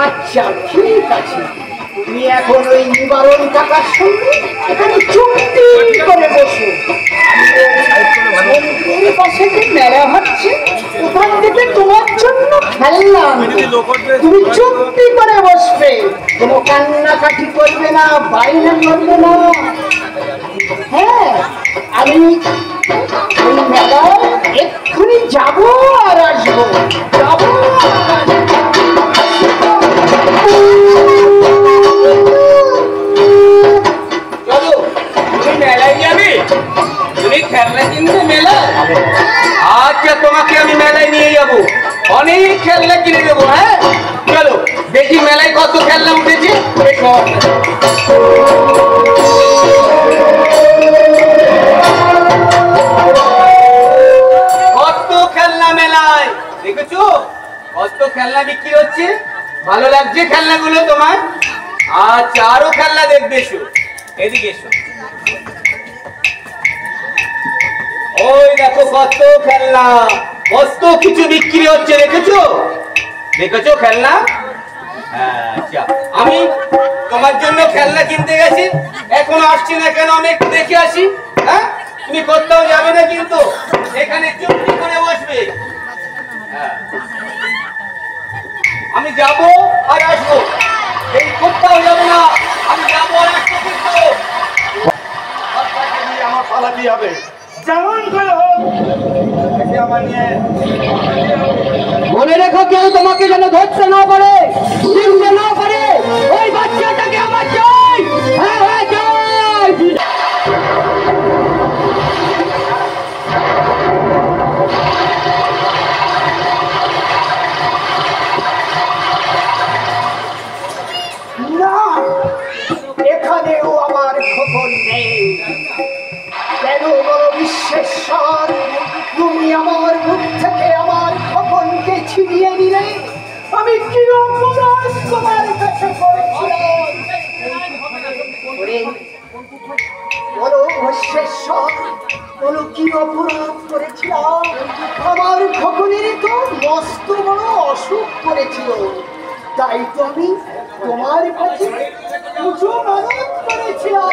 আচ্ছা ঠিক আছে, তুমি এখন ওই নিবারণ কাকার সঙ্গে এখানে চুক্তি করে বসো। মেলা হচ্ছে ওখান থেকে তোমার জন্য খেললাম, তুমি চুক্তি করে বসবে, কোনো কান্নাকাটি করবে না, বাইরে করবে না। হ্যাঁ, আমি ওই মেলায় এক্ষুনি যাবো আর আসবো, যাবো মেলায় যাবে, তুমি খেলনা কিনতে মেলায়? আচ্ছা, তোমাকে আমি মেলায় নিয়ে যাবো, অনেক খেলনা কিনে দেবো। হ্যাঁ চলো দেখি মেলায় কত খেলনা উঠেছে। কত খেলনা মেলায় দেখেছো, কত খেলনা বিক্রি হচ্ছে। ভালো লাগছে খেলনাগুলো তোমার? আচ্ছা, আরো খেলনা দেখবে, এসো এদিকে এসো। ওই দেখো কত খেলনা, কত কিছু বিক্রি হচ্ছে, দেখেছো দেখেছো খেলনা? আচ্ছা, আমি তোমার জন্য খেলনা কিনতে গেছি, এখনো আসছি না কেন? আমি একটু দেখে আসি। হ্যাঁ, তুমি কোথাও যাবে না কিন্তু, এখানে চুপটি করে বসবে। আমি যাব আর আসবো, এই কোথাও যাবে না। আমি যাব আর আসবো কিন্তু। আমার পালাতে হবে, যেমন করে হোক আমার নিয়ে। মনে রেখো, কেউ তোমাকে যেন ধরতে না পারে, চিনতে না পারে। ওই বাচ্চাটাকে আমার চাই। হ্যাঁ হ্যাঁ চাই। না, এখানেও আমার খবর নেই। কেন বড় বিশ্বেশ্বর, তুমি আমার মুখ থেকে আমার খবরকে ছিনিয়ে নিলে? আমি কি অপরাধ তোমার কাছে করেছিলাম? বলো বিশ্বেশ্বর, বলো কি অপরাধ করেছিলাম? আমার খবরের তো মস্ত বড় অসুখ করেছিল, তাই তো আমি তোমার কাছে কিছু মানত করেছিলাম।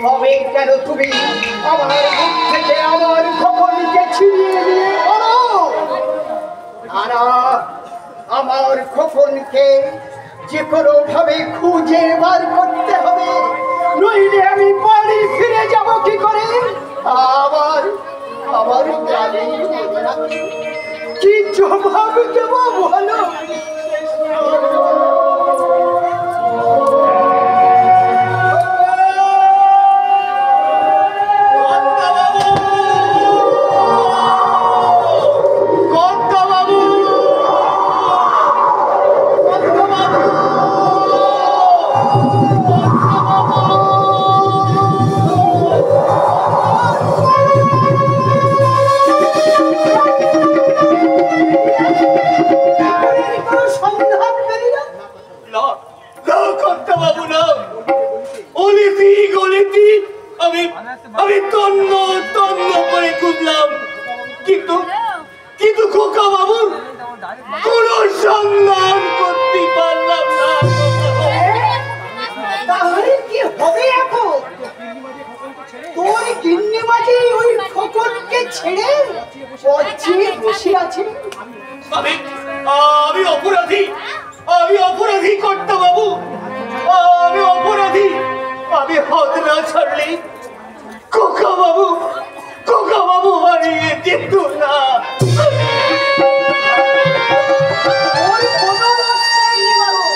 তবে কেন তুমি আমার মুখ থেকে আমার খবরকে ছিনিয়ে নিয়ে বলো? না, আমার খোকনকে যে কোনো ভাবে খুঁজে বার করতে হবে, নইলে আমি বাড়ি ফিরে যাব কি করে? আবার আমার কি জবাব দেব বলো? আমি তন্ন তন্ন করে খুঁজলাম, কিন্তু কিন্তু খোকা বাবু কোন সন্ধান করতে পারলাম না। তাহলে কি হবে এখন? তোর গিন্নিমাঝি ওই খোকনকে ছেড়ে পচিয়ে বসে আছে। আমি অপরাধী, আমি অপরাধী কর্তা বাবু, আমি অপরাধী। আমি হাত না ছাড়লে খোকা বাবু হারিয়ে যেত না। ওর কোনো দোষ নেই নিবারণ,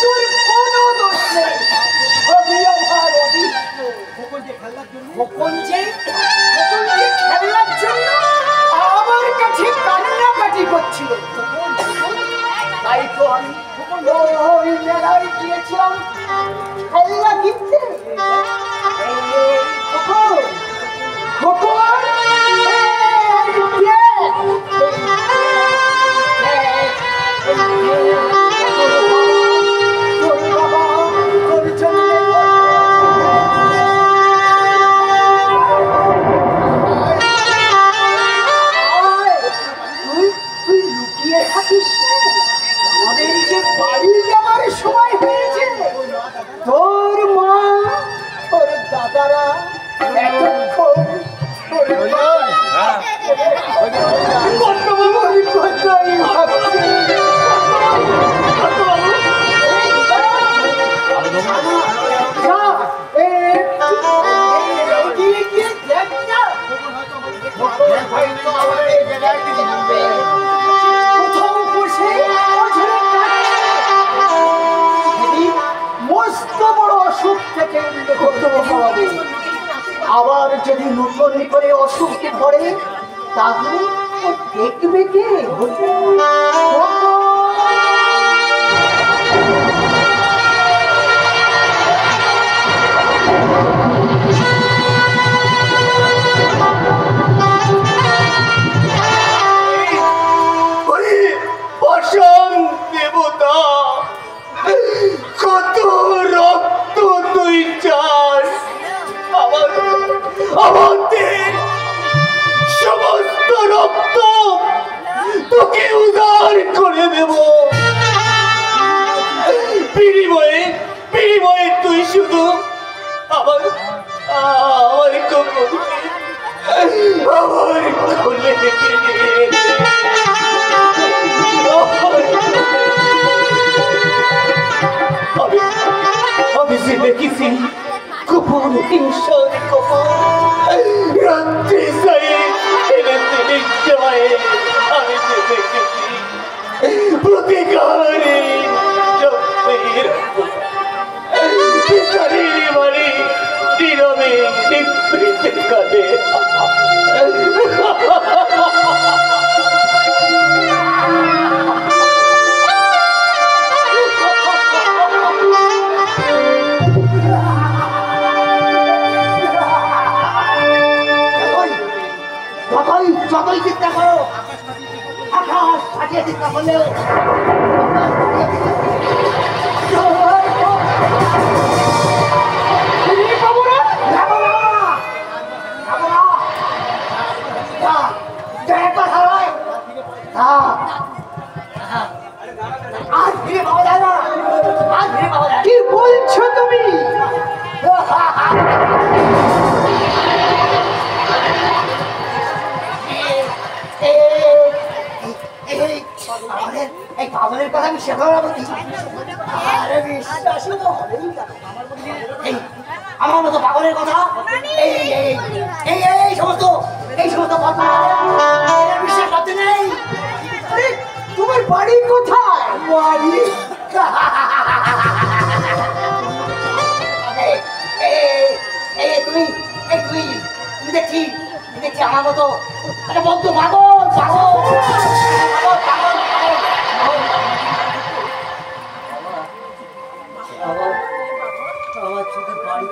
তোর কোনো দোষ নেই। সবই আমার অদৃষ্ট। খোকন যে খেলার জন্য আমার কাছে কান্নাকাটি করছিল, তাই তো আমি ওই মেলায় গিয়েছিলাম খেলনা কিনতে। খোকন, খোকন, আমাদের যে বাড়ি যাওয়ার সময় হয়েছে, তোর মা তোর দাদারা এতক্ষণ মস্ত বড় অসুখ থেকে আবার যদি নতুন করে অসুখ ধরে তাহলে দেখবে কে? দেবতা, কত রক্ত তুই চাস? আমাদের সমস্ত রক্ত তোকে উদার করে দেব। বিনিময়ে তুই শুধু আমার আমার কোলে আমি যে দেখেছি গোপন হিংসার গোপন রাত্রি আমি যে দেখেছি প্রতিকারে বাড়ি নীরবে নিবৃতে কাঁদে যতই চিন্তা করো আকাশ সাজিয়ে চিন্তা করলেও কি বলছো তুমি? এই পাগলের কথা আমি শেখাবো আমার মতো পাগলের কথা এই সমস্ত বিশ্বাস করতে নেই। তোমার বাড়ি কোথায়? বাড়ি তুমি দেখছি আমার মতো একটা বদ্ধ পাগল আমার চোখের বাড়ি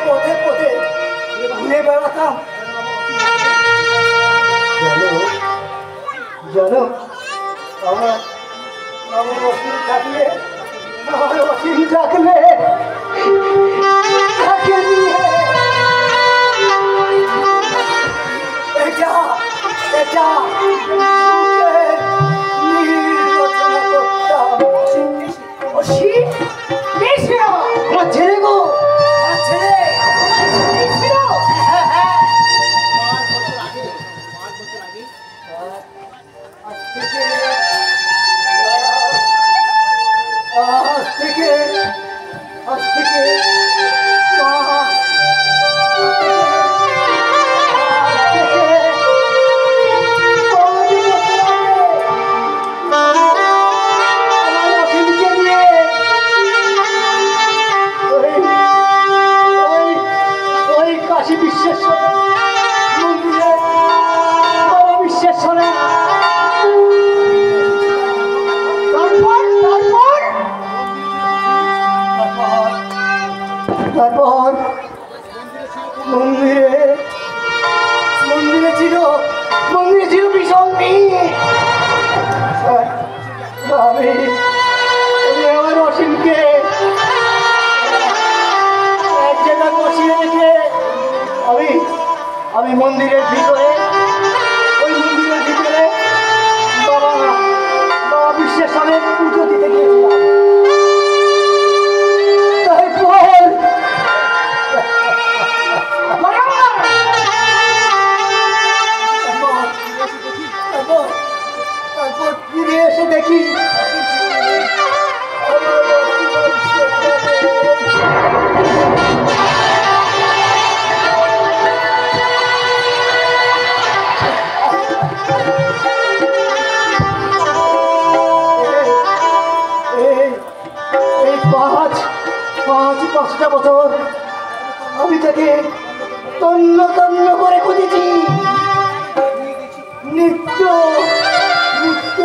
পথে পথে ঘুরে বেড়াতাম জানো আমার অসীম থাকলে আমার ছেলে গো আমার ছেলে তারপর মন্দিরে ছিল ভীষণ ভিড়। আমি আমার অসীমকে এক জায়গায় বসিয়ে রেখে আমি মন্দিরের ভিতরে বাবা বিশ্বেশ্বরের পুজো দিতে গিয়েছিলাম। তারপর ফিরে এসে দেখি পাঁচটা বছর আমি তাকে তন্ন করে খুঁজেছি। নিত্য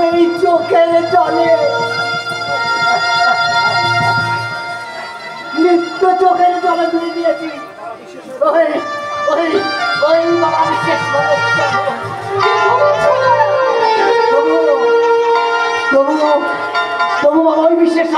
এই চোখের জলে ধুয়ে দিয়েছি। ওই বাবা বিশেষ তবু বাবা ওই বিশেষ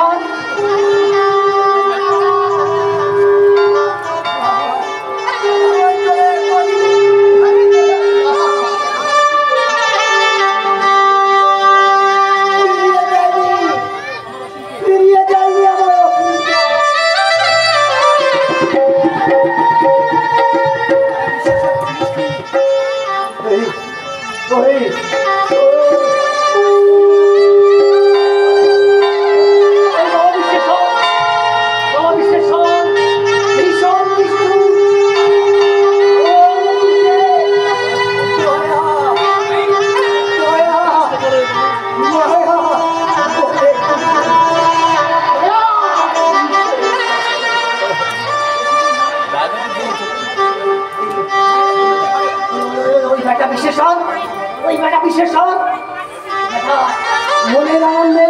মনের আনন্দে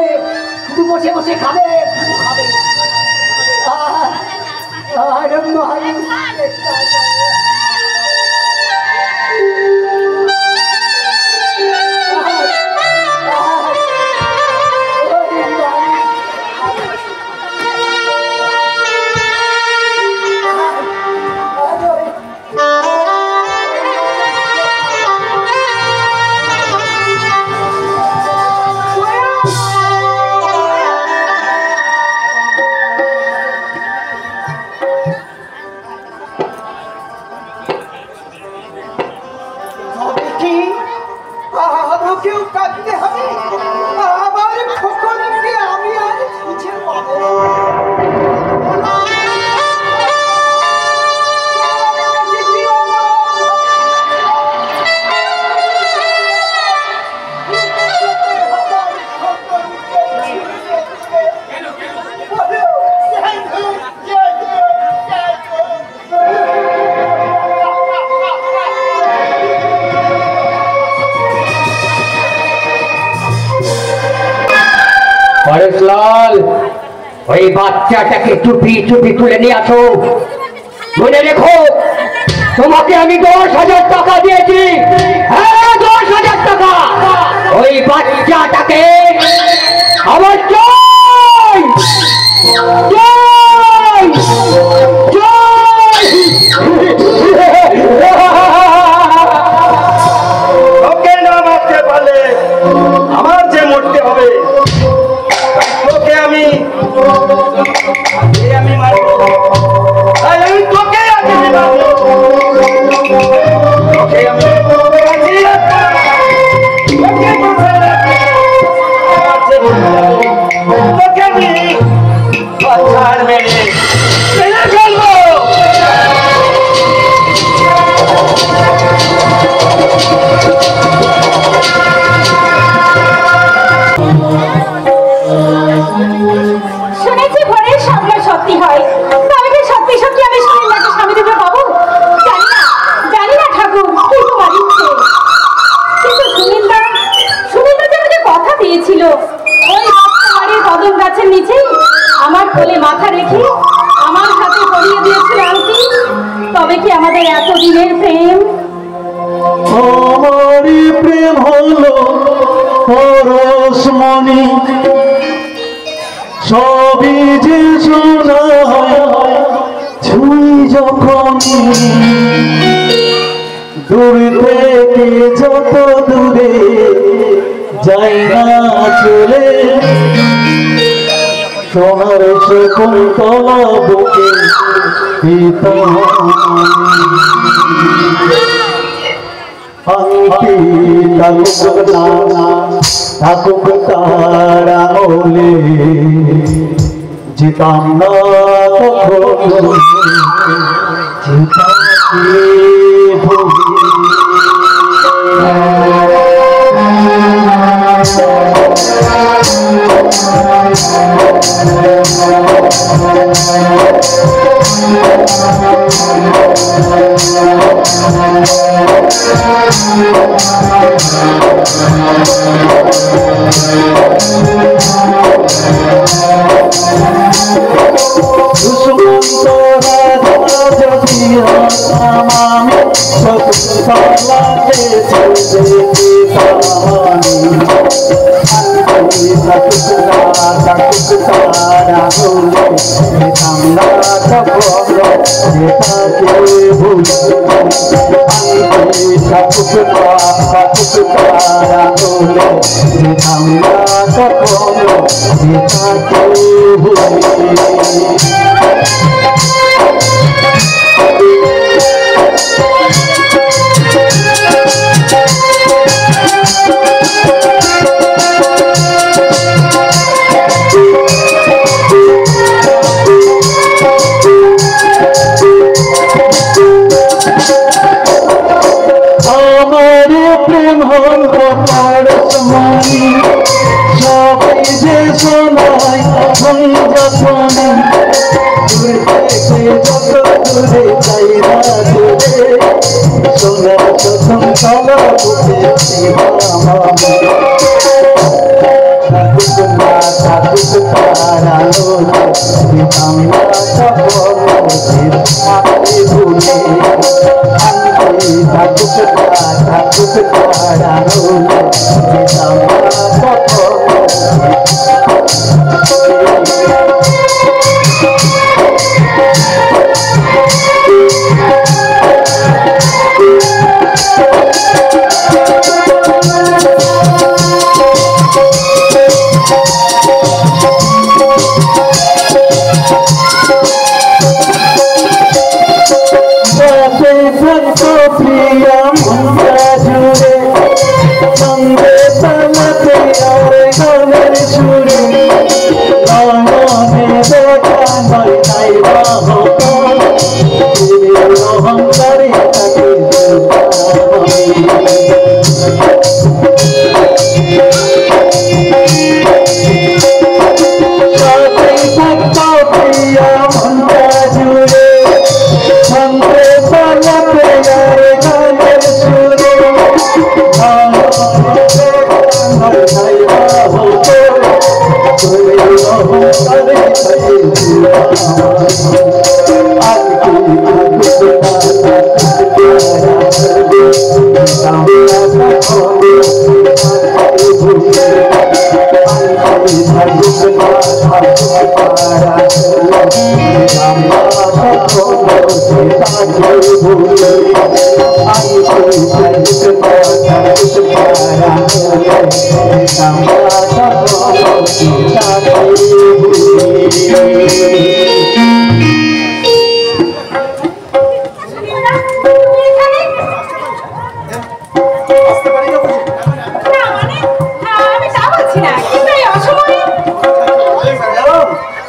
শুধু বসে বসে খাবে খাবে পরেশলাল, ওই বাচ্চাটাকে চুপি চুপি তুলে নিয়ে আসো। মনে রেখো, তোমাকে আমি 10,000 টাকা দিয়েছি। হ্যাঁ, 10,000 টাকা। ওই বাচ্চাটাকে আমার চাই। তোকে না মারতে পারলে আমার যে মরতে হবে। আমি মারবো, আমি তোকে আগে মারবো, তোকে আমি তোকে আমি পাথর মেরে ফেলবো। শুনেছি ভোরের স্বপ্ন সত্যি হয়, তবে কি সত্যি সত্যি আমি সুনীলদাকে স্বামী রূপে পাবো? জানি না ঠাকুর, কি তোমার ইচ্ছে। কিন্তু সুনীলদা যে আমাকে কথা দিয়েছিল, ওই বাড়ির কদম গাছের নিচে আমার কোলে মাথা রেখে আমার হাতে পরিয়ে দিয়েছিল আংটি। তবে কি আমাদের এতদিনের প্রেম? আমারই প্রেম হলো পরশমণি, সবই যে শোনা ছুঁই যখন দূর থেকে যত দূরে যাই না চলে, সোনার শকুন্তলা বুকে পিতা আংটি থাকুক তার আঙুলে, যেতাম না কখনো যেতাকে ভুলি। তারালো আমরা সকল আপনি ভুলে শান্তি থাকুক তারালো আমরা সকল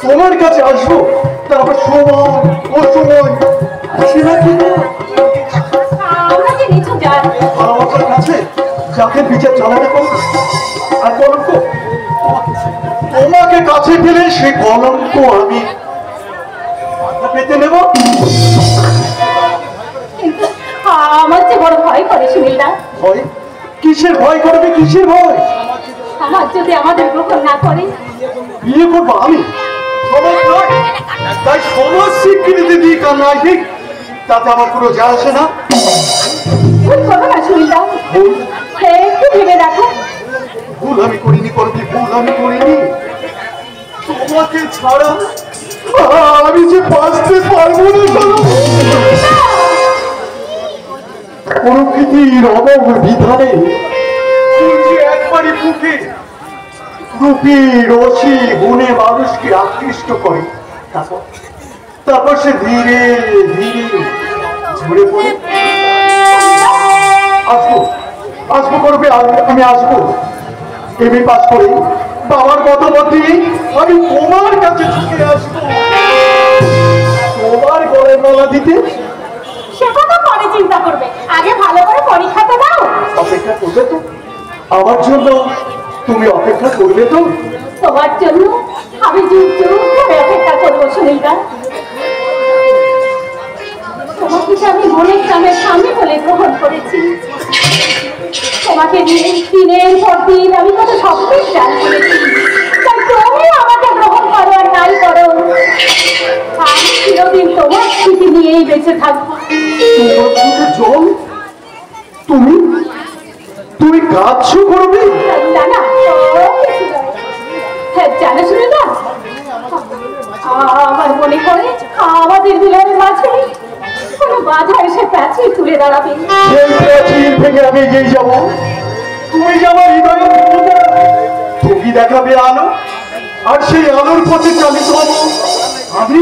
তোমার কাছে আসবো তারপর সময় ও সময় সেটা কি আমার কাছে যাকে বিচার চালাতে পারো আর কলঙ্ক তোমাকে কাছে পেলে সে কলঙ্ক আমি পেতে নেব। আমার যে বড় ভয় করে সুনীলদা। ভয়? কিসের ভয় করবে? কিসের ভয়? আমার যদি আমাদের গ্রহণ না করে বিয়ে করবো আমি? সমাজ নয়, তাই সমাজ স্বীকৃতি দিক আর নাই দিক তাতে আমার কোনো যা আসে না। ভুল করো না সুনীলদা, একটু ভেবে দেখো। ভুল আমি করিনি করবি, ভুল আমি করিনি। তোমাকে ছাড়া আমি যে বাঁচতে পারবো না। প্রকৃতির অমোঘ বিধানে একবারই ফুকে রূপী রসি গুণে মানুষকে আকৃষ্ট করে, তারপর সে ধীরে ধীরে ঝরে পড়ে। আসবো আসবো করবে, আমি আসবো এমএ পাস করে বাবার মতামতে আমি তোমার কাছে ছুটে আসবো, তোমার গলায় মালা দিতে। সেটা তো পরে চিন্তা করবে, আগে ভালো করে পরীক্ষাতে দাও। অপেক্ষা করবে তো? আমার জন্য তুমি অপেক্ষা করবে তো? তোমার জন্য আমি যুগ যুগ ধরে অপেক্ষা করবো সুনীলদা। তোমাকে যে আমি মনের গ্রামের সামনে বলে গ্রহণ করেছি, তোমাকে নিয়ে দিনের পর দিন আমি কত স্বপ্নের চাল করেছি, তাই তুমি আমাকে গ্রহণ করো আর নাই করো, আমি চিরদিন তোমার স্মৃতি নিয়েই বেঁচে থাকবো। জল তুমি তুমি কাঁদছো করবে? না না, হ্যাঁ জানো সুনীলদা, আমার মনে করে আমাদের মিলনের মাঝে কোনো বাধা এসে প্যাঁচিল তুলে দাঁড়াবে। সেই প্রাচীর থেকে আমি এগিয়ে যাব, তুমি যে আমার হৃদয়ে তুমি দেখাবে আলো, আর সেই আলোর পথে চালিত হব আমি।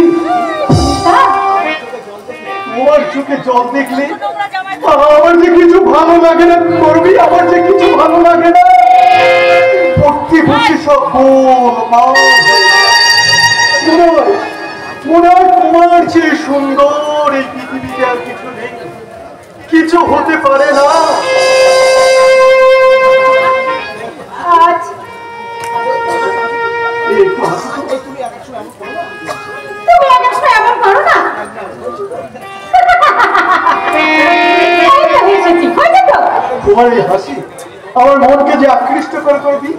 তোমার চোখে জল দেখলে আমার যে কিছু ভালো লাগে না করবি, আমার যে কিছু ভালো লাগে না। পড়তে বসে সব মনে হয় তোমার যে সুন্দর এই পৃথিবীতে আর কিছু নেই, কিছু হতে পারে না। তুমি এক সময় এমন করো না। তোমার এই হাসি আমার মনকে যে আকৃষ্ট করে করবি,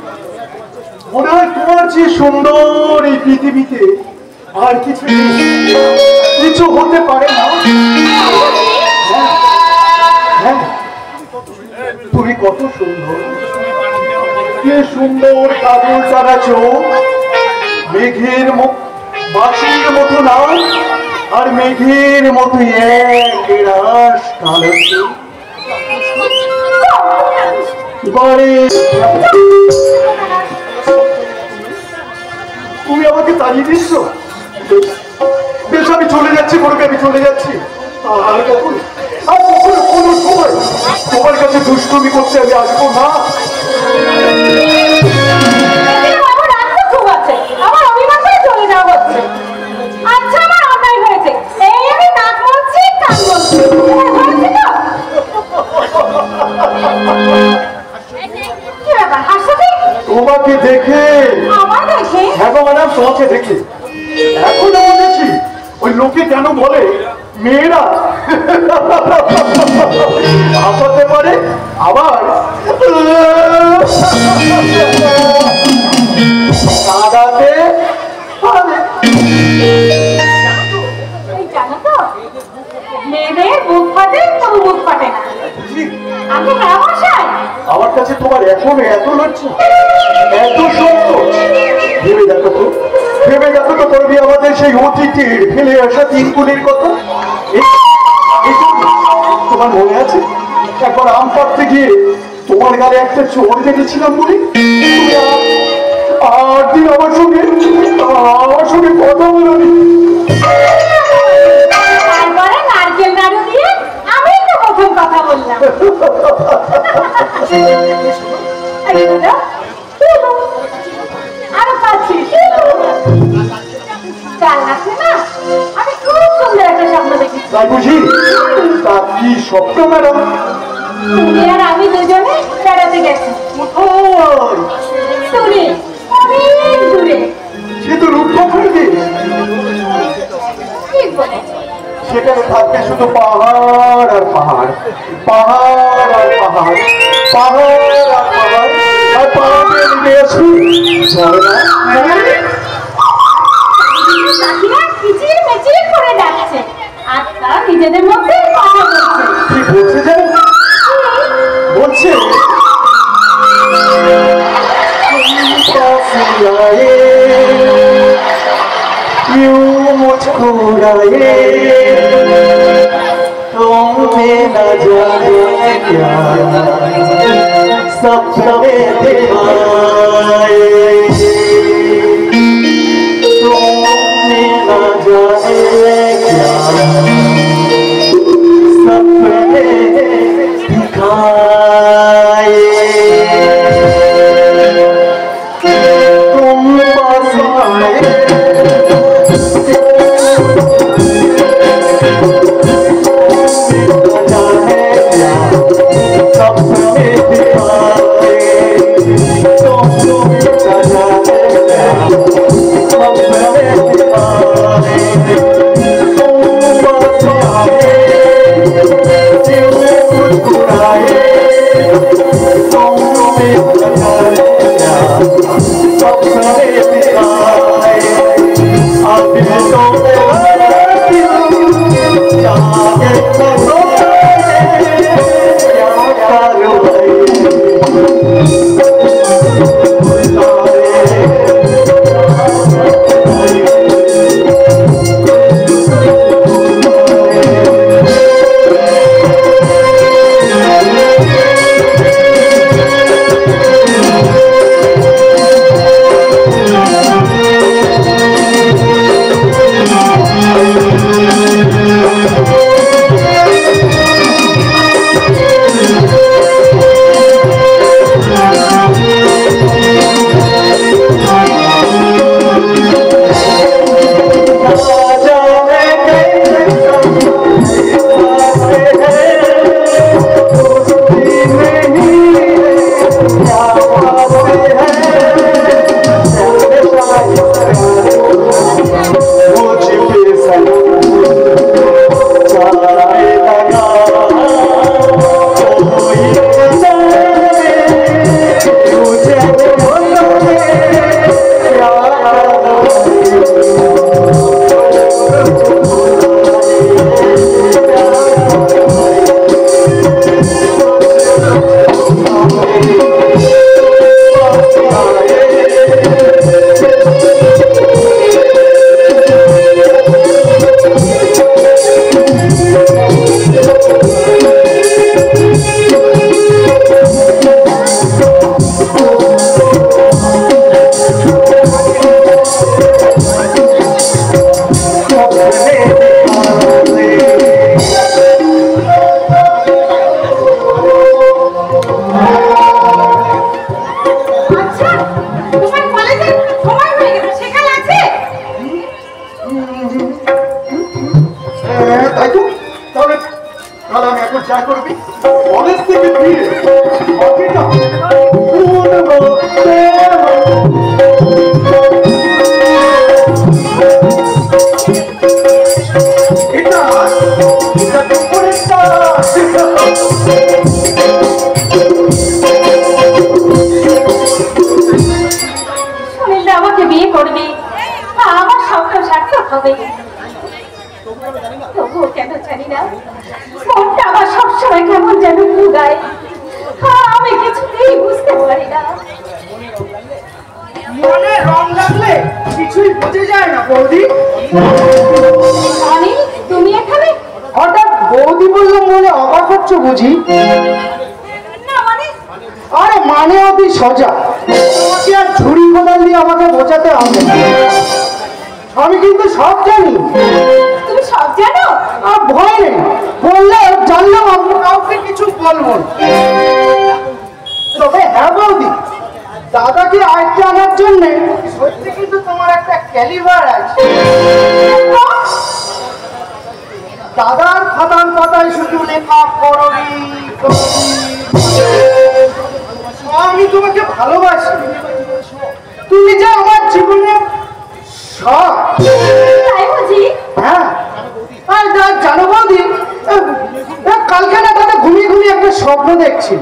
মনে হয় তোমার যে সুন্দর এই পৃথিবীতে আর কিছু হতে পারে না। হ্যাঁ, তুমি কত সুন্দর, কে সুন্দর কাজল তারা চোখ, মেঘের বাসির মতো নাম, আর মেঘের মতো এক রাস কালো চোখ। তুমি আমাকে তাড়িয়ে দিচ্ছ? বেশ, আমি চলে যাচ্ছি, করবে আমি চলে যাচ্ছি। আর কখনো কোনো সময় তোমার কাছে দুষ্টুমি করতে আমি আসবো না। তোমাকে দেখে, হ্যাঁ ম্যাডাম, তোমাকে দেখে এখন বলেছি ওই লোকে কেন বলে মেয়েরা হাসাতে পারে আবার কাঁদাতে পারে। মেয়েদের মুখ ফাটে, তবু মুখ ফাটে না। আমার কাছে তোমার এখন এত লজ্জা, এত সংকোচ। ভেবে দেখো তো, ভেবে দেখো তো করবি আমাদের সেই অতীতের ফেলে আসা দিনগুলির কথা। তোমার মনে আছে একবার আম পাড়তে গিয়ে তোমার গালে একটা চোর দেখেছিলাম বলি? আর দিন আমার সঙ্গে কথা বলনি। নারকেল নাড়ু দিয়ে আমি তো প্রথম কথা বললাম। আরো পাচ্ছি না, আমি খুব সুন্দর একটা স্বপ্ন দেখি। তাই বুঝি? তা কি স্বপ্ন ম্যাডাম? তুমি আর আমি দুজনে বেড়াতে গেছি দূরে, অনেক দূরে। সে তো রূপপুরে। ঠিক বলেছ। সেখানে থাকবে শুধু পাহাড় আর পাহাড়, পাহাড় আর পাহাড়, পাহাড় আর পাহাড়, আর পাহাড়ে নেমে আসি ঝর্ণা। কিচির মিচির করে যাচ্ছে আর তারা নিজেদের মধ্যে কথা বলছে। কি বলছে জানেন? বলছে मुझको राये तुम्हें न जाने क्या सपने दिखाए, तुम्हें न जाने क्या सपने दिखाए। तुम पास आए বিয়ে করবে, আমার স্বপ্ন সার্থক হবে। তবুও কেন জানি না, মনটা আমার সবসময় কেমন যেন লুগায়, আমি কিছুতেই বুঝতে পারি না। মনে রং লাগলে কিছুই বোঝা যায় না বৌদি। আমি তুমি এখানে? হঠাৎ বৌদি বললো মনে অবাক হচ্ছ বুঝি? না মানে? আরে মানে অতি সোজা, তোমাকে আর ঝুড়ি কোদাল দিয়ে আমাকে বোঝাতে হবে না। আমি কিন্তু সব জানি। তুমি সব জানো? আর ভয় নেই, বললে জানলাম, আমি কাউকে কিছু বলবো না। তবে হ্যাঁ বৌদি, দাদাকে আয়ত্তে আনার জন্য সত্যি কিন্তু তোমার একটা ক্যালিবার আছে। দাদার খাতার পাতায় শুধু লেখা করবি। আমি তোমাকে ভালোবাসি, তুমি যে আমার জীবনের সব। তাই বুঝি? হ্যাঁ, আর জানো বৌদি, কালকে না দাদা ঘুমিয়ে ঘুমিয়ে একটা স্বপ্ন দেখছিল,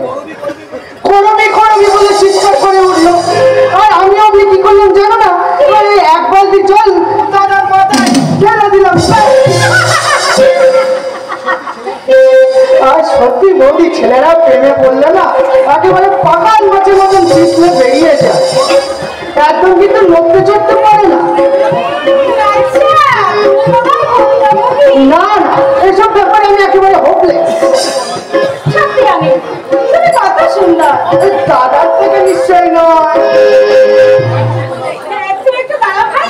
করবি করবি বলে চিৎকার করে উঠলো। আর আমিও কি করলাম জানো না, এক বালতি জল দাদার মাথায় ঢেলে দিলাম। আর সত্যি বৌদি, ছেলেরা প্রেমে পড়লে না একেবারে পাকার মাছের মতন পিছলে বেরিয়ে যায়, একদম কিন্তু নড়তে চড়তে পারে না। না না, এসব ব্যাপারে আমি একেবারে হোপলে। সত্যি আমি, তুমি কত সুন্দর। দাদার থেকে নিশ্চয় নয়। তুমি একটু দাঁড়াও ভাই,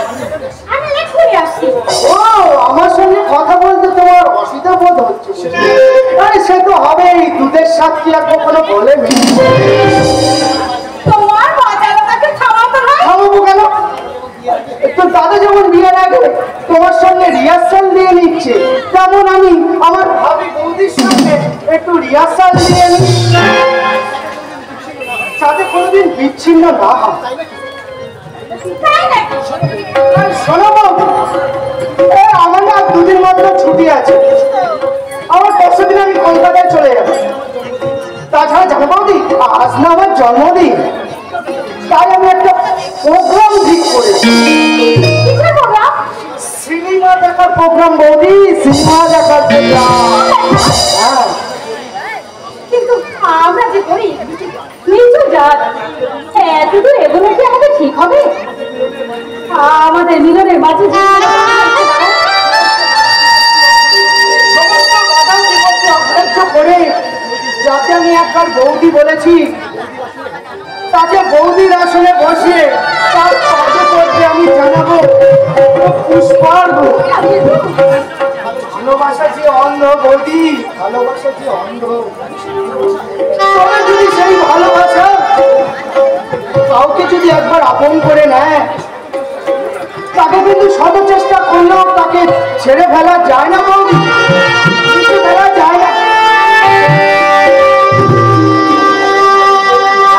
আমি এক্ষুনি আসছি। ও, আমার সঙ্গে কথা বলতে তোমার অসুবিধা বোধ হচ্ছে? আরে সে তো হবেই, দুধের স্বাদ কি আর কখনো বলেনি। তোমার মজাটাকে থামাতে হয়। থামাবো কেন? তো দাদা যেমন বিয়ের আগে তোমার সঙ্গে রিহার্সাল দিয়ে নিচ্ছে, তেমন আমি আমার ভাবি বৌদির সঙ্গে একটু রিহার্সাল দিয়ে নিই, যাতে কোনোদিন বিচ্ছিন্ন না হয়। তাই নাকি? আর শোনো বৌদি, আমার না দুদিন মাত্র ছুটি আছে, আমার পরশুদিন আমি কলকাতায় চলে যাব। তাছাড়া জানো বৌদি, আজ না আমার জন্মদিন, তাই আমি একটা প্রোগ্রাম ঠিক করেছি। কিসের প্রোগ্রাম? সিনেমা দেখার প্রোগ্রাম বৌদি, সিনেমা দেখার প্রোগ্রাম। হ্যাঁ, কিন্তু আমরা যে করি নিচু জাত, এতদূর এগুলো কি আমাদের ঠিক হবে? আমাদের মিলনের মাঝে সমস্ত বাধা বিপত্তি অগ্রাহ্য করে যাতে আমি একবার বৌদি বলেছি, তাকে বৌদির আসনে বসে তার পদে পদে আমি জানাবো পুষ্পার্ঘ। ভালোবাসা যে অন্ধ বৌদি, ভালোবাসা যে অন্ধ। তবে যদি সেই ভালোবাসা কাউকে যদি একবার আপন করে নেয়, তাকে কিন্তু শত চেষ্টা করলেও তাকে ছেড়ে ফেলা যায় না বৌদি, কিছু ফেলা যায় না।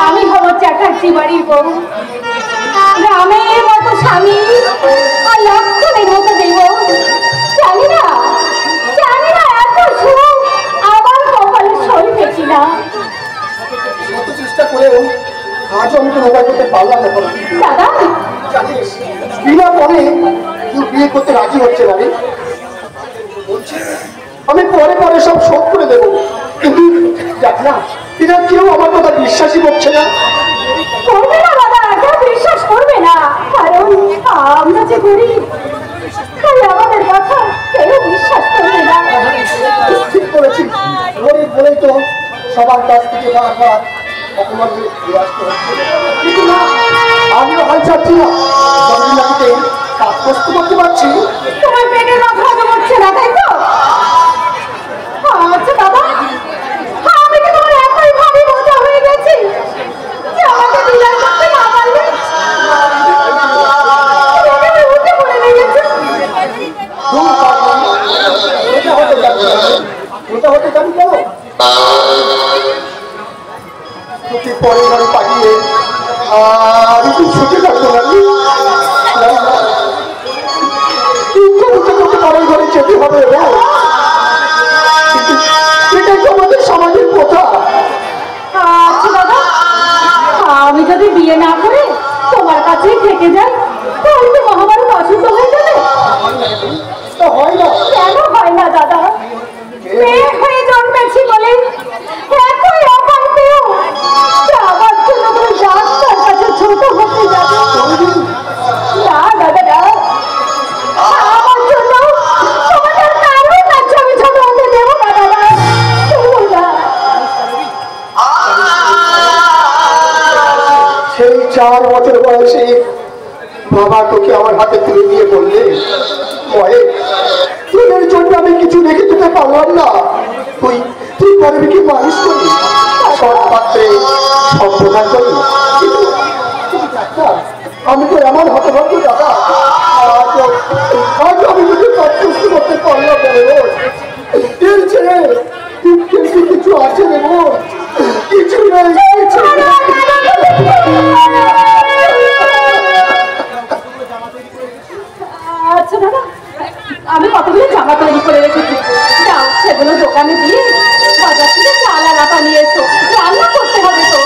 আমি হব চ্যাটার্জি বাড়ির বউ, রামের মতো স্বামী আর লক্ষণের মতো দেব। জানি না এত সুখ আমার কপালে সইবে কিনা। শত চেষ্টা করেও আজও আমি কোনো উপায় করতে পারলাম না। দাদা, জানিস, বিনা পরে কেউ বিয়ে করতে রাজি হচ্ছে না রে। বলছে আমি পরে পরে সব শোধ করে দেবো, কিন্তু দেখ না, এরা কেউ আমার কথা বিশ্বাসই করছে না। করবে না দাদা, কেউ বিশ্বাস করবে না, কারণ আমরা যে গরিব, তাই আমাদের কথা কেউ বিশ্বাস করবে না। ঠিক করেছি, গরিব বলেই তো সবার কাছ থেকে বারবার অপমান দিয়ে আসতে হচ্ছে। কিন্তু না, আমিও হাল ছাড়ছি না, জমিলাকে কাজ করতে করতে পারছি। তোমার পেটের মাথা জমাচ্ছে না, তাই তো? আচ্ছা দাদা, আমি কি তোমার এতই ভারী বোঝা হয়ে গেছি যে আমাকে বিদায় করতে না পারলে তুমি উঠে পড়ে লেগেছো? ওটা হতে জানি কেন? তোকে পরের ঘরে পাঠিয়ে আর একটু ছুটে থাকতে পারবি, তোকে পরের ঘরে যেতে হবে। এটাই তো আমাদের সমাজের প্রথা। আচ্ছা দাদা, আমি যদি বিয়ে না করে তোমার কাছেই থেকে যাই, বাবা তোকে আমার হাতে তুলে দিয়ে বললে, তোদের জন্য আমি কিছু রেখে দিতে পারলাম না, তুই তুই পারবি কি মানুষ করি, সৎ পাত্রে সম্প্রদান করি। আমি তো এমন হতভাগ্য দাদা, আজ আমি তোকে সন্তুষ্ট করতে পারলাম না রে বোন। এর ছেড়ে কিছু আছে রে বোন, কিছু নেই, কিছু নেই। আচ্ছা দাদা, আমি কতগুলো জামা তৈরি করে রেখেছি, যাও সেগুলো দোকানে দিয়ে বাজার থেকে চাল আর আটা নিয়ে এসো, রান্না করতে হবে তো।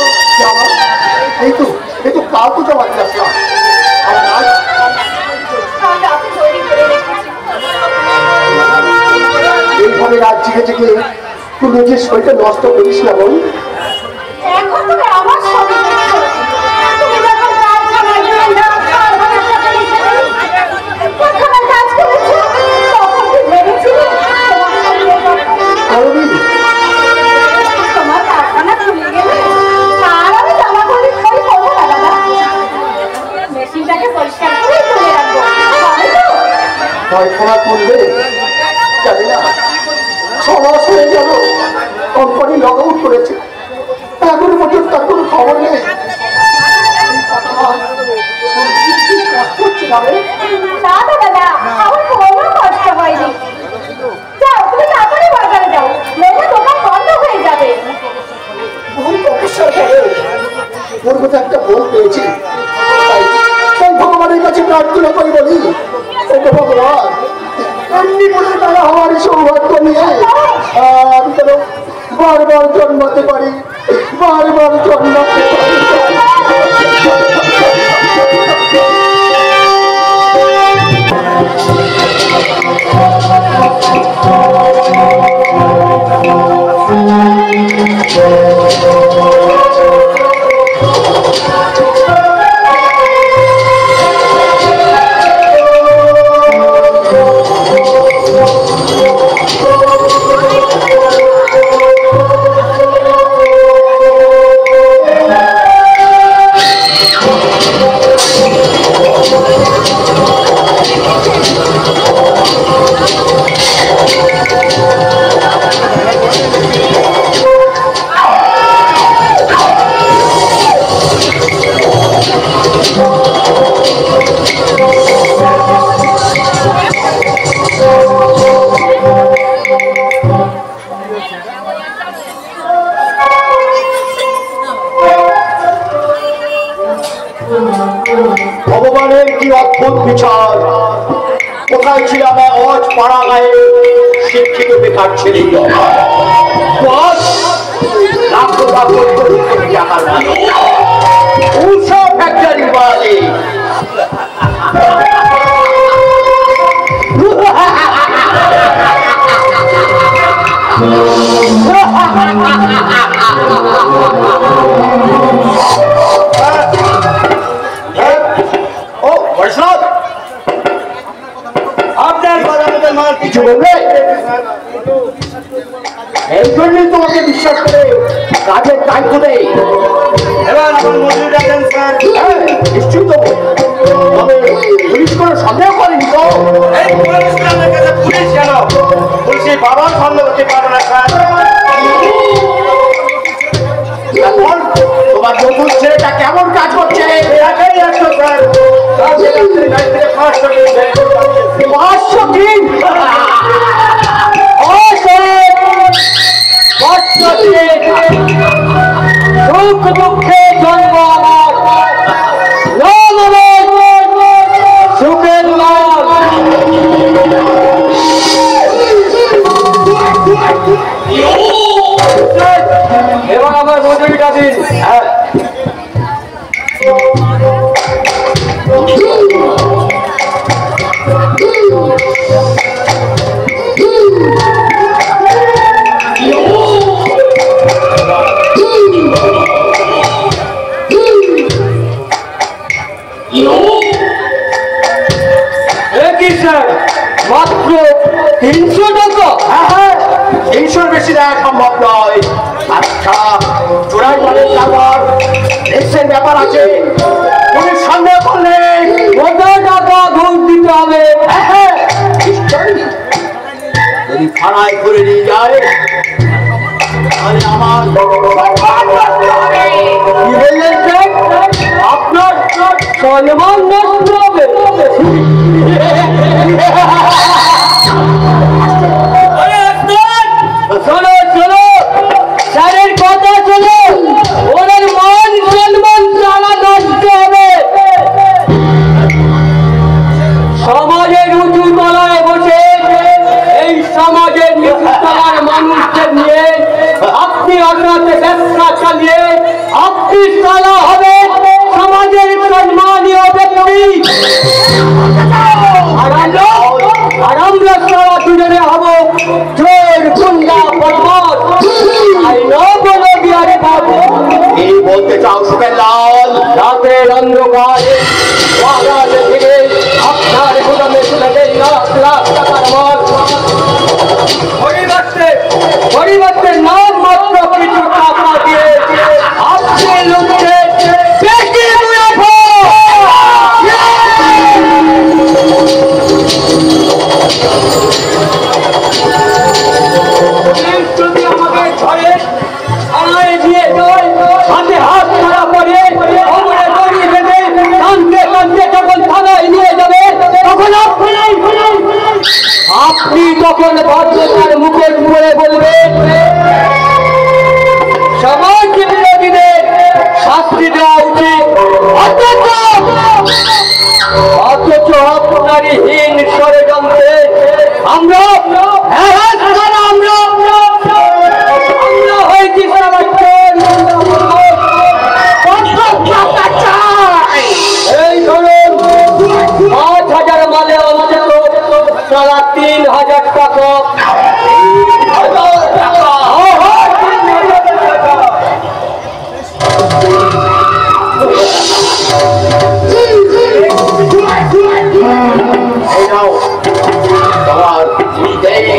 এই তো কাল তো জমা দিয়ে আসলাম, এইভাবে রাত জেগে জেগে তুই নিজের শরীরটা নষ্ট করিস না বোন। এখন তুমি আমার সঙ্গে দেখছো, তুমি যখন কারখানায় গিয়ে কারখানার টাকা নিয়ে কারখানার কাজ করেছো, তখন কি ভেবেছিলে তোমার কারখানা খুলে গেলে আর আমি জামা কাপড় খড়ি করবো না দাদা, মেশিনটাকে পরিষ্কার করে তুলে রাখবো, কারখানা তুলবে জানি না, 6 মাস হয়ে গেল কোম্পানি লগ আউট করেছে, এখনো পর্যন্ত তার কোনো খবর নেই। দাদা দাদা আমার কোনো কষ্ট হয়নি, যাও তুমি তাড়াতাড়ি বাজারে যাও, নইলে দোকান বন্ধ হয়ে যাবে। ওর মতো একটা বউ পেয়েছি, তাই ভগবানের কাছে প্রার্থনা করি বলি, ওকে ভগবান এমনি করে তারা আমার সৌভাগ্য নিয়ে আমি যেন বারবার জন্মাতে পারি, বারবার জন্মাতে পারি। ভগবানের কি অদ্ভুত বিচার, কোথায় ছিলাম আজ পাড়া গায়ে শিক্ষিত বেকার ছেলে, ফ্যাক্টরি বাড়ি কিছু বলবে? এই জন্যই তোমাকে বিশ্বাস করে কাজের দায়িত্ব দেয়। এবার আমার মজুরিটা দেন স্যার। নিশ্চিত, তবে পুলিশ কোনো সন্দেহ করেনি তো? এই পুলিশ কেন? পুলিশের বাবার সন্দেহ হতে পারে না স্যার। এখন তোমার নতুন ছেলেটা কেমন কাজ করছে? একাই আসছো স্যার। 500 দিন সুখ দুঃখে জন্ম আমার, সুখের লাভ। এবার আমার মজুরিটা দিন। মাত্র 300 টাকা? হ্যাঁ, তিনশোর বেশি দেওয়া সম্ভব নয়। আচ্ছা চোরাই মালের ব্যাপার দেখছেন ব্যাপার আছে, পুলিশ সন্দেহ করলে কত টাকা ঘুষ দিতে হবে? হ্যাঁ নিশ্চয়ই, যদি থানায় করে নিয়ে যায় তাহলে আমার কি বললেন স্যার? আপনার সম্মান নষ্ট হবে। শোনো শোনো, স্যারের কথা শোনো, ওদের মান সম্মান সারা নষ্ট হবে। সমাজের উঁচু তলায় বসে এই সমাজের নিচু তলার মানুষদের নিয়ে আপনি অন্যতে ব্যবসা চালিয়ে আপনি সারা হবে সমাজের সম্মানীয় ব্যক্তি। আর আমরা সারা দুজনে হব চোর গুন্ডা বদমাশ। বলো বিহারি বাবু, এই বলতে চাও সুখের লাল? রাতের অন্ধকারে বাগানে থেকে আপনার গুদামে তুলে দেয় লাখ লাখ টাকার মাল। পরিবর্তে নাম মাত্র কিছু টাকা দিয়ে আপনি লুটতে বেশি মুনাফা। যদি আমাকে ধরে থানায় দিয়ে যায়, হাতে হাত ধরা পড়ে কোমরে দড়ি বেঁধে কাঁদতে কাঁদতে যখন থানায় নিয়ে যাবে তখন আপনি তখন ভদ্রতার মুখের উপরে বলবেন সমাজ বিরোধীদের শাস্তি দেওয়া উচিত। অথচ আপনারই হীন ষড়যন্ত্রে আমরা হয়েছি এই ধরুন ৫,০০০ মালে অন্তত সারা ৩,০০০ টাকা। এই নাও তোমার ৩,০০০।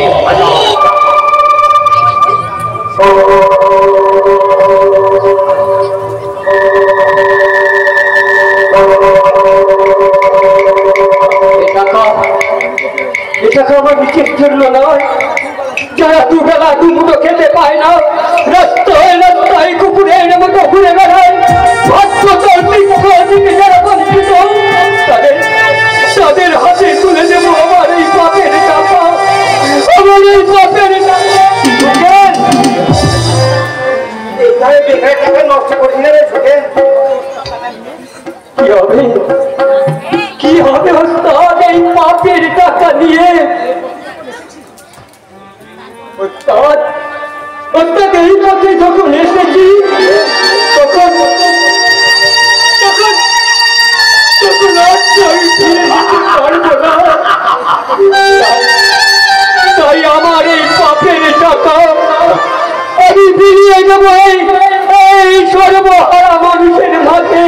টাকা আমার নিজের জন্য নয়, যারা দুবেলা দুমুটো খেতে পায় না, রাস্তায় রাস্তায় কুকুরের মতো ঘুরে বেড়ায়, যারা বঞ্চিত তাদের হাতে তুলে দেব আমার এই পাপের টাকা, আমার এই পাপের টাকা নষ্ট করছি না। কি হবে ওস্তাদ এই পাপের টাকা নিয়ে? ওস্তাদ এই পথে যখন এসেছি তখন তাই আমার এই পাপের টাকা আমি ফিরিয়ে দেব এই সর্বহারা মানুষের মাঝে।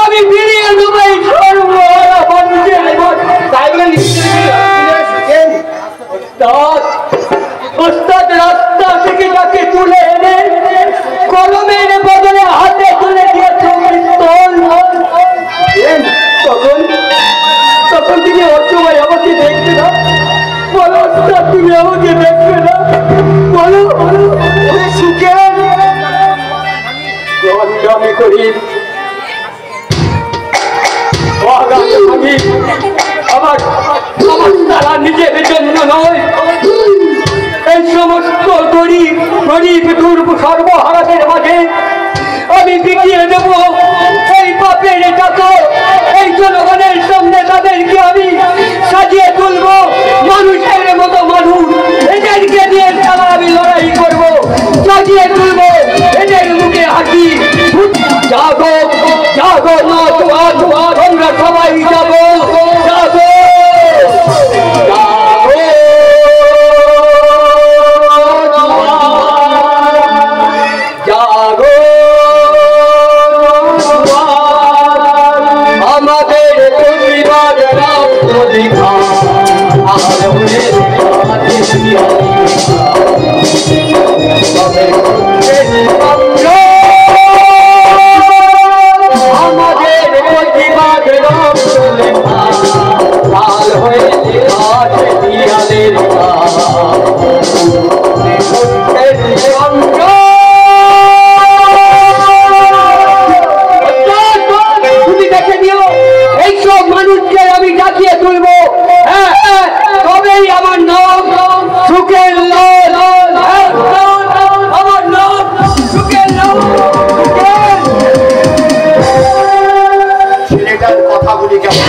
আমি ফিরিয়ে দেব এই সর্বহারা মানুষের মাঝে। ওস্তাদ রাস্তা থেকে যাকে তুলে এনে কলমের বদলে হাতে তুলে দিয়েছে পিস্তল, তখন তুমি অসময় আমাকে দেখবে না? বলো ওস্তাদ, তুমি আমাকে দেখবে না? বলো সুখে আমি করি আমার তারা নিজের জন্য নয়, এই সমস্ত গরিব দুর্ব সর্বহারাদের মাঝে আমি বিকিয়ে দেব এই পাপের টাকা। এই জনগণের সামনে তাদেরকে আমি সাজিয়ে তুলব মানুষের মতো মানুষ, এদেরকে দিয়ে তারা আমি লড়াই করব, সাজিয়ে তুলব এদের মুখে হাসি। জাগো জাগো আমরা সবাই যাবো, জাগো জাগো আমাদের প্রতিবাদ অধিকার লাল হয়েছে আজ দিয়ালের তুমি দেখে দিও এইসব মানুষকে আমি ডাকিয়ে তুলবো, তবেই আমার নাম সুখের লাল, আমার নাম সুখের লাল। ছেলেটার কথাগুলি কেমন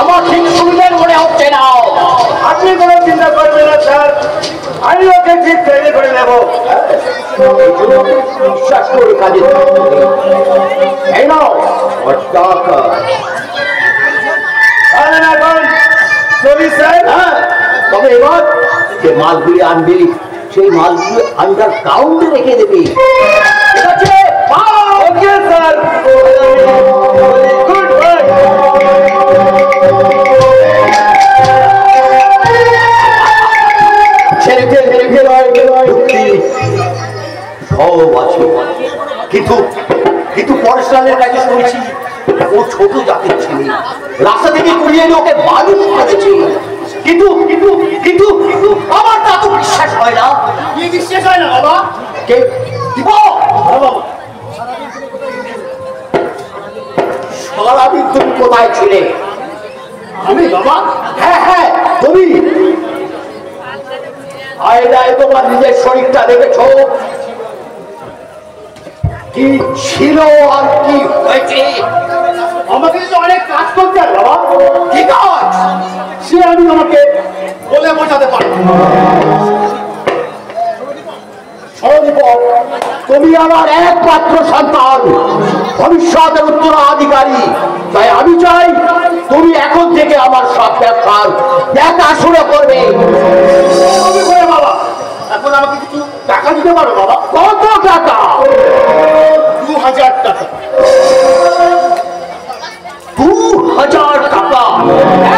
আমার ঠিক শুনলেন মনে হচ্ছে না। আপনি কোনো চিন্তা করবেন না স্যার, আমি ওকে ঠিক তৈরি করে নেব। বিশ্বাস করে কাজে এই নাও টাকা। তবে এবার যে মালগুলি আনবি সেই মালগুলি আন্ডার কাউন্টে রেখে দেবে, ঠিক আছে? Okay sir, good bye. ছেলেকে রেখে সব আছে, কিন্তু কিন্তু পড়াশোনার কাজে শুনেছি ও ছোট জাতির ছেলে, রাস্তা থেকে কুড়িয়ে এনে ওকে মানুষ করেছে। কিন্তু কিন্তু কিন্তু কিন্তু আমার তা তো বিশ্বাস হয় না। কি বিশ্বাস হয় না বাবা? কে দিব বাবা? সারাদিন তুমি কোথায় ছিলে? আমি বাবা? হ্যাঁ হ্যাঁ তুমি। আয়নায় তোমার নিজের শরীরটা দেখেছ? কি ছিল আর কি হয়েছে? আমাকে তো অনেক কাজ করতে হয় বাবা। কি কাজ? সে আমি আমাকে বলে বোঝাতে পারি। সরদীপক, তুমি আমার একমাত্র সন্তান, ভবিষ্যতের উত্তরাধিকারী। তাই আমি চাই তুমি এখন থেকে আমার সব ব্যবসার দেখাশোনা করবে। বাবা, এখন আমাকে কিছু টাকা দিতে পারো বাবা? কত টাকা? 2000 টাকা। 2000 টাকা?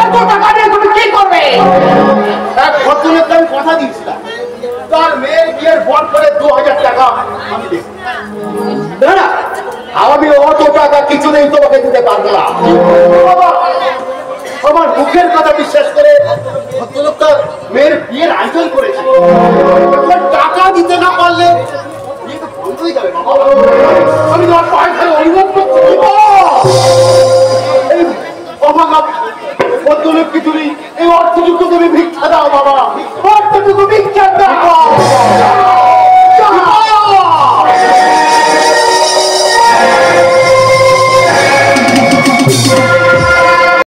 এত টাকা নিয়ে তুমি কি করবে? এক ভদ্রলোককে আমি কথা দিয়েছিলাম, তার মেয়ের বিয়ের বর করে 2000 টাকা আমি দেব। না, আমি অত টাকা কিছুতেই তোমাকে দিতে পারবো না। আমার মুখের কথা বিশ্বাস করে ভদ্রলোকটা মেয়ের বিয়ের আয়োজন করেছে, টাকা দিতে না পারলে বন্ধ হয়ে যাবে। আমি তোমার পায়ে ধরে অনুভব করছি ভদ্রলোক কি তুমি এই অর্থযুক্ত তুমি ভিক্ষা দাও বাবা, অর্থটুকু